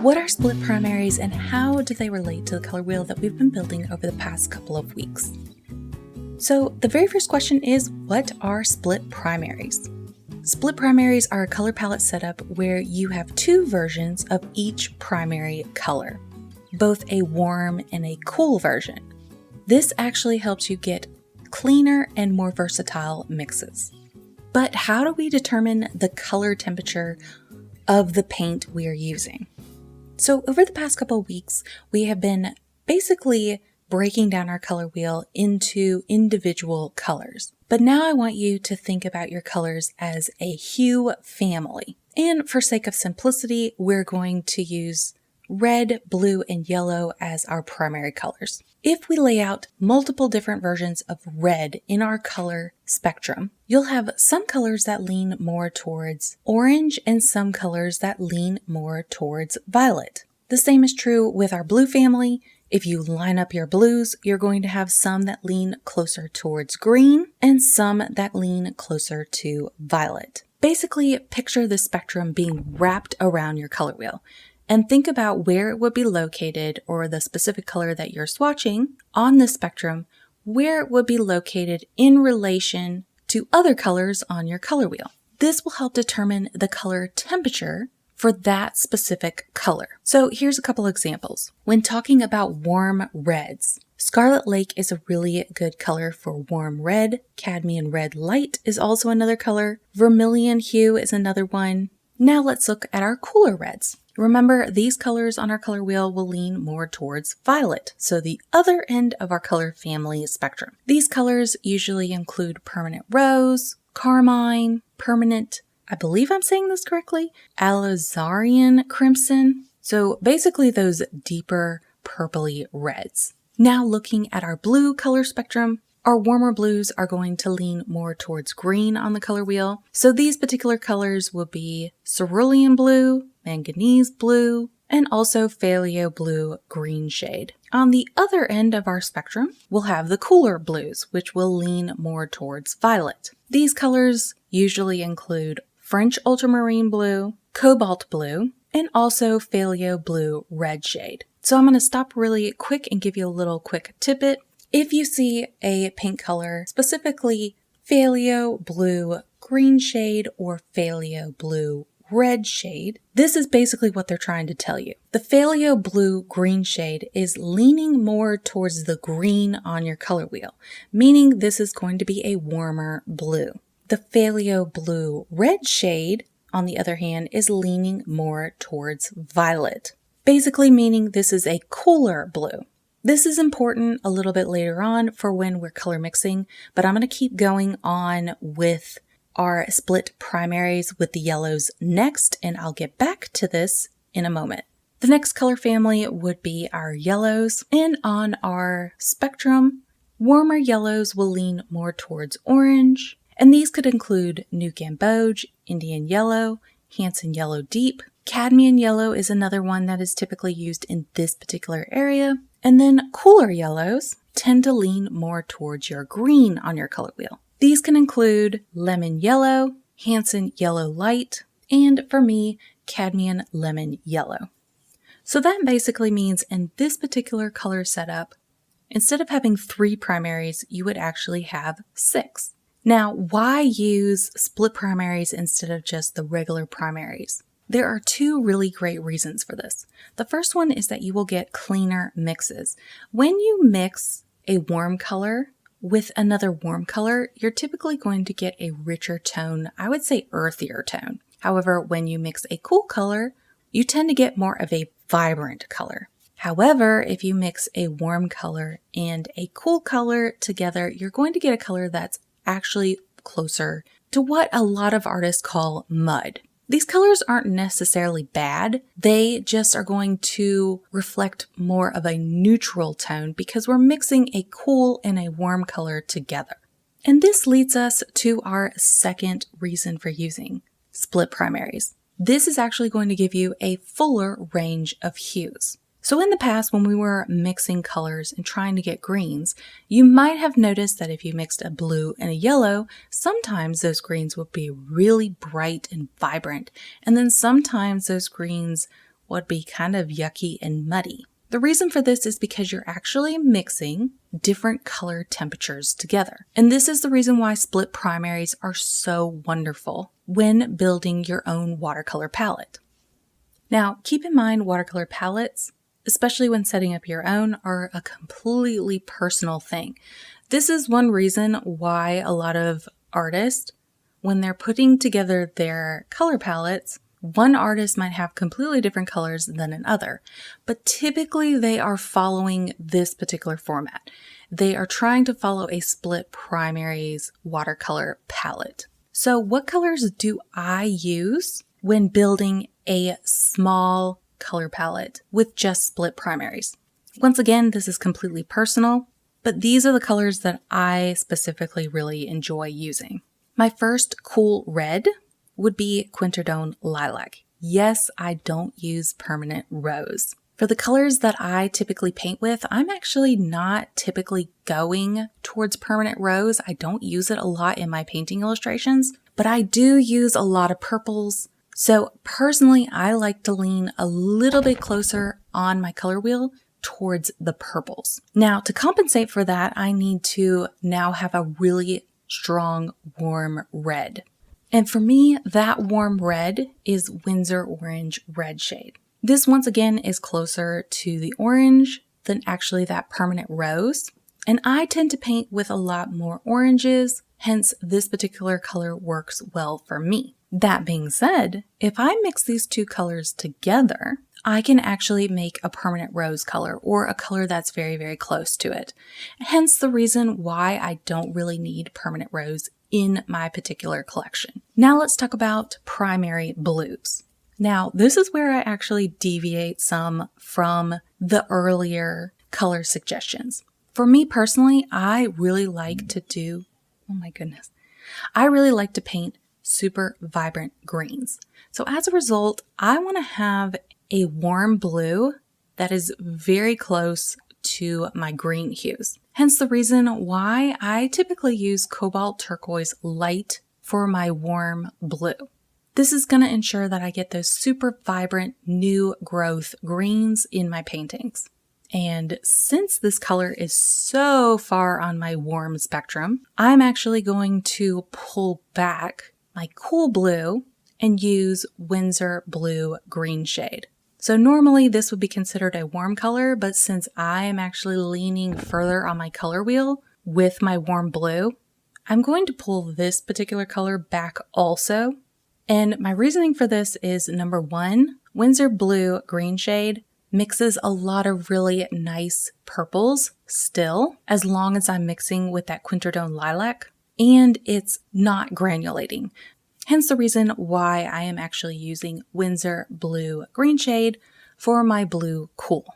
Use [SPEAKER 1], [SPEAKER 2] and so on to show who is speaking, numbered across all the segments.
[SPEAKER 1] What are split primaries and how do they relate to the color wheel that we've been building over the past couple of weeks? So the very first question is, what are split primaries? Split primaries are a color palette setup where you have two versions of each primary color, both a warm and a cool version. This actually helps you get cleaner and more versatile mixes. But how do we determine the color temperature of the paint we are using? So over the past couple of weeks, we have been basically breaking down our color wheel into individual colors. But now I want you to think about your colors as a hue family. And for sake of simplicity, we're going to use red, blue, and yellow as our primary colors. If we lay out multiple different versions of red in our color spectrum, you'll have some colors that lean more towards orange and some colors that lean more towards violet. The same is true with our blue family. If you line up your blues, you're going to have some that lean closer towards green and some that lean closer to violet. Basically, picture the spectrum being wrapped around your color wheel. And think about where it would be located, or the specific color that you're swatching on the spectrum, where it would be located in relation to other colors on your color wheel. This will help determine the color temperature for that specific color. So here's a couple examples. When talking about warm reds, Scarlet Lake is a really good color for warm red. Cadmium red light is also another color. Vermilion hue is another one. Now let's look at our cooler reds. Remember, these colors on our color wheel will lean more towards violet, so the other end of our color family spectrum. These colors usually include permanent rose, carmine, permanent, I believe I'm saying this correctly, alizarin crimson. So basically those deeper purpley reds. Now looking at our blue color spectrum, our warmer blues are going to lean more towards green on the color wheel. So these particular colors will be cerulean blue, manganese blue, and also phthalo blue green shade. On the other end of our spectrum, we'll have the cooler blues, which will lean more towards violet. These colors usually include French ultramarine blue, cobalt blue, and also phthalo blue red shade. So I'm going to stop really quick and give you a little quick tidbit. If you see a paint color, specifically phthalo blue green shade or phthalo blue red shade, this is basically what they're trying to tell you. The phthalo blue green shade is leaning more towards the green on your color wheel, meaning this is going to be a warmer blue. The phthalo blue red shade, on the other hand, is leaning more towards violet, basically meaning this is a cooler blue. This is important a little bit later on for when we're color mixing, but I'm going to keep going on with our split primaries with the yellows next, and I'll get back to this in a moment. The next color family would be our yellows, and on our spectrum, warmer yellows will lean more towards orange, and these could include New Gamboge, Indian yellow, Hansen yellow deep. Cadmium yellow is another one that is typically used in this particular area. And then cooler yellows tend to lean more towards your green on your color wheel. These can include lemon yellow, Hansen yellow light, and for me, cadmium lemon yellow. So that basically means in this particular color setup, instead of having 3 primaries, you would actually have 6. Now, why use split primaries instead of just the regular primaries? There are 2 really great reasons for this. The first one is that you will get cleaner mixes. When you mix a warm color with another warm color, you're typically going to get a richer tone, I would say earthier tone. However, when you mix a cool color, you tend to get more of a vibrant color. However, if you mix a warm color and a cool color together, you're going to get a color that's actually closer to what a lot of artists call mud. These colors aren't necessarily bad, they just are going to reflect more of a neutral tone because we're mixing a cool and a warm color together. And this leads us to our second reason for using split primaries. This is actually going to give you a fuller range of hues. So in the past, when we were mixing colors and trying to get greens, you might have noticed that if you mixed a blue and a yellow, sometimes those greens would be really bright and vibrant. And then sometimes those greens would be kind of yucky and muddy. The reason for this is because you're actually mixing different color temperatures together. And this is the reason why split primaries are so wonderful when building your own watercolor palette. Now, keep in mind watercolor palettes, especially when setting up your own, are a completely personal thing. This is one reason why a lot of artists, when they're putting together their color palettes, one artist might have completely different colors than another, but typically they are following this particular format. They are trying to follow a split primaries watercolor palette. So what colors do I use when building a small color palette with just split primaries? Once again, this is completely personal, but these are the colors that I specifically really enjoy using. My first cool red would be Quintardone Lilac. Yes, I don't use permanent rose. For the colors that I typically paint with, I'm actually not typically going towards permanent rose. I don't use it a lot in my painting illustrations, but I do use a lot of purples. So personally, I like to lean a little bit closer on my color wheel towards the purples. Now, to compensate for that, I need to now have a really strong, warm red. And for me, that warm red is Winsor Orange Red shade. This once again is closer to the orange than actually that permanent rose. And I tend to paint with a lot more oranges, hence this particular color works well for me. That being said, if I mix these two colors together, I can actually make a permanent rose color or a color that's very, very close to it. Hence the reason why I don't really need permanent rose in my particular collection. Now let's talk about primary blues. Now this is where I actually deviate some from the earlier color suggestions. For me personally, I really like to paint super vibrant greens. So as a result, I want to have a warm blue that is very close to my green hues. Hence the reason why I typically use Cobalt Turquoise Light for my warm blue. This is going to ensure that I get those super vibrant new growth greens in my paintings. And since this color is so far on my warm spectrum, I'm actually going to pull back my cool blue and use Winsor Blue Green shade. So normally this would be considered a warm color, but since I am actually leaning further on my color wheel with my warm blue, I'm going to pull this particular color back also. And my reasoning for this is number one, Winsor Blue Green shade mixes a lot of really nice purples still, as long as I'm mixing with that Quintardone Lilac, and it's not granulating. Hence the reason why I am actually using Winsor Blue Green shade for my blue cool.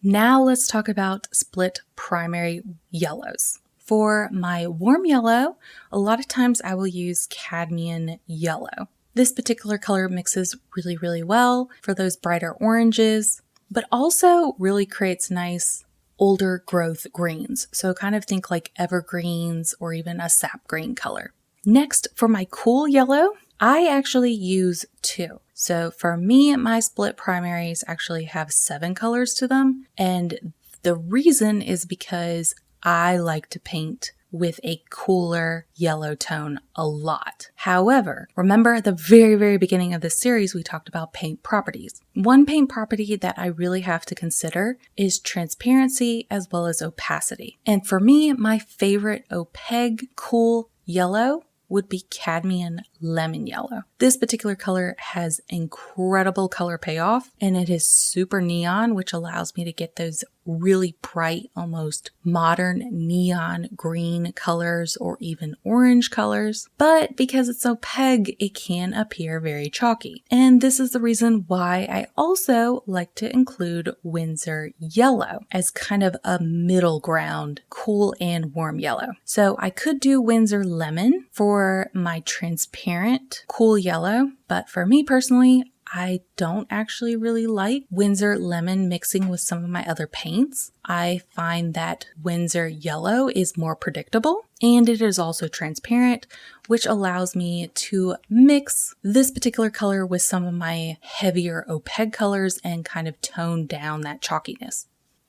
[SPEAKER 1] Now let's talk about split primary yellows. For my warm yellow, a lot of times I will use cadmium yellow. This particular color mixes really, really well for those brighter oranges, but also really creates nice older growth greens. So kind of think like evergreens or even a sap green color. Next, for my cool yellow, I actually use two. So for me, my split primaries actually have 7 colors to them. And the reason is because I like to paint with a cooler yellow tone a lot. However, remember at the very, very beginning of this series, we talked about paint properties. One paint property that I really have to consider is transparency as well as opacity. And for me, my favorite opaque cool yellow would be cadmium lemon yellow. This particular color has incredible color payoff and it is super neon, which allows me to get those really bright, almost modern neon green colors or even orange colors. But because it's opaque, it can appear very chalky. And this is the reason why I also like to include Winsor yellow as kind of a middle ground, cool and warm yellow. So I could do Winsor lemon for my transparent cool yellow, but for me personally, I don't actually really like Winsor Lemon mixing with some of my other paints. I find that Winsor Yellow is more predictable and it is also transparent, which allows me to mix this particular color with some of my heavier opaque colors and kind of tone down that chalkiness.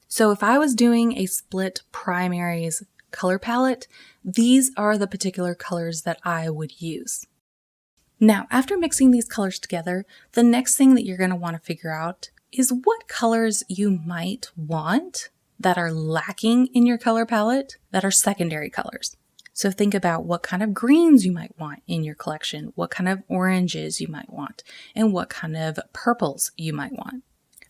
[SPEAKER 1] So if I was doing a split primaries color palette, these are the particular colors that I would use. Now, after mixing these colors together, the next thing that you're going to want to figure out is what colors you might want that are lacking in your color palette that are secondary colors. So think about what kind of greens you might want in your collection, what kind of oranges you might want, and what kind of purples you might want.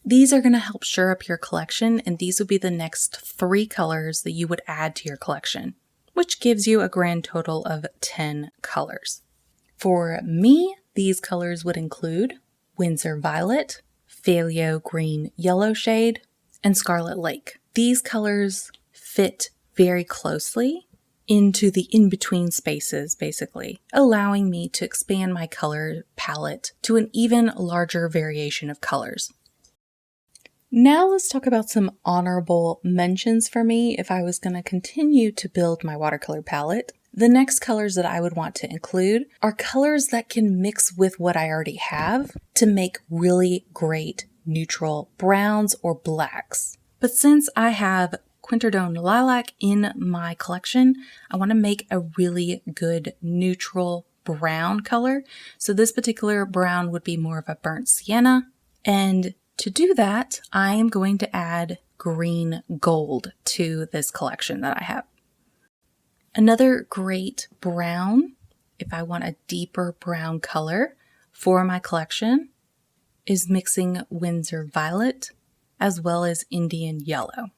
[SPEAKER 1] These are going to help shore up your collection, and these would be the next 3 colors that you would add to your collection, which gives you a grand total of 10 colors. For me, these colors would include Winsor Violet, Phthalo Green Yellow shade, and Scarlet Lake. These colors fit very closely into the in-between spaces, basically, allowing me to expand my color palette to an even larger variation of colors. Now let's talk about some honorable mentions for me if I was going to continue to build my watercolor palette. The next colors that I would want to include are colors that can mix with what I already have to make really great neutral browns or blacks. But since I have Quintardone Lilac in my collection, I want to make a really good neutral brown color. So this particular brown would be more of a burnt sienna. And to do that, I am going to add green gold to this collection that I have. Another great brown, if I want a deeper brown color for my collection, is mixing Winsor Violet as well as Indian Yellow.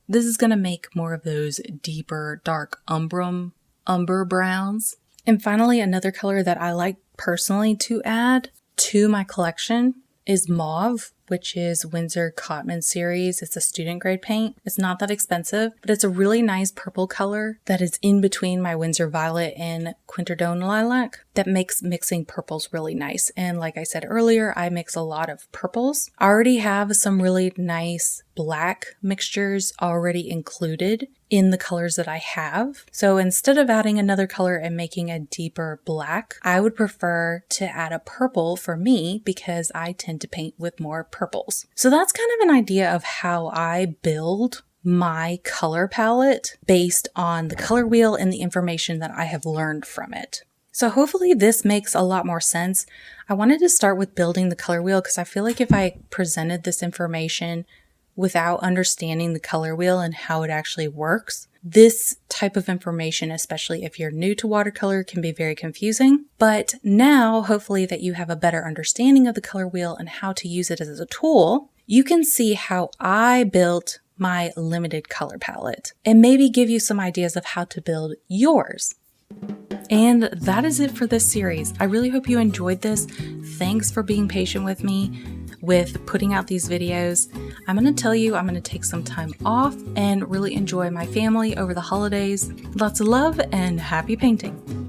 [SPEAKER 1] This is going to make more of those deeper, dark umber browns. And finally, another color that I like personally to add to my collection is mauve, which is Winsor Cotman series. It's a student grade paint. It's not that expensive, but it's a really nice purple color that is in between my Winsor Violet and Quintardone Lilac that makes mixing purples really nice. And like I said earlier, I mix a lot of purples. I already have some really nice black mixtures already included in the colors that I have. So instead of adding another color and making a deeper black, I would prefer to add a purple for me because I tend to paint with more purples. So that's kind of an idea of how I build my color palette based on the color wheel and the information that I have learned from it. So hopefully this makes a lot more sense. I wanted to start with building the color wheel because I feel like if I presented this information without understanding the color wheel and how it actually works, this type of information, especially if you're new to watercolor, can be very confusing. But now, hopefully that you have a better understanding of the color wheel and how to use it as a tool, you can see how I built my limited color palette and maybe give you some ideas of how to build yours. And that is it for this series. I really hope you enjoyed this. Thanks for being patient with me with putting out these videos. I'm going to tell you I'm going to take some time off and really enjoy my family over the holidays. Lots of love and happy painting.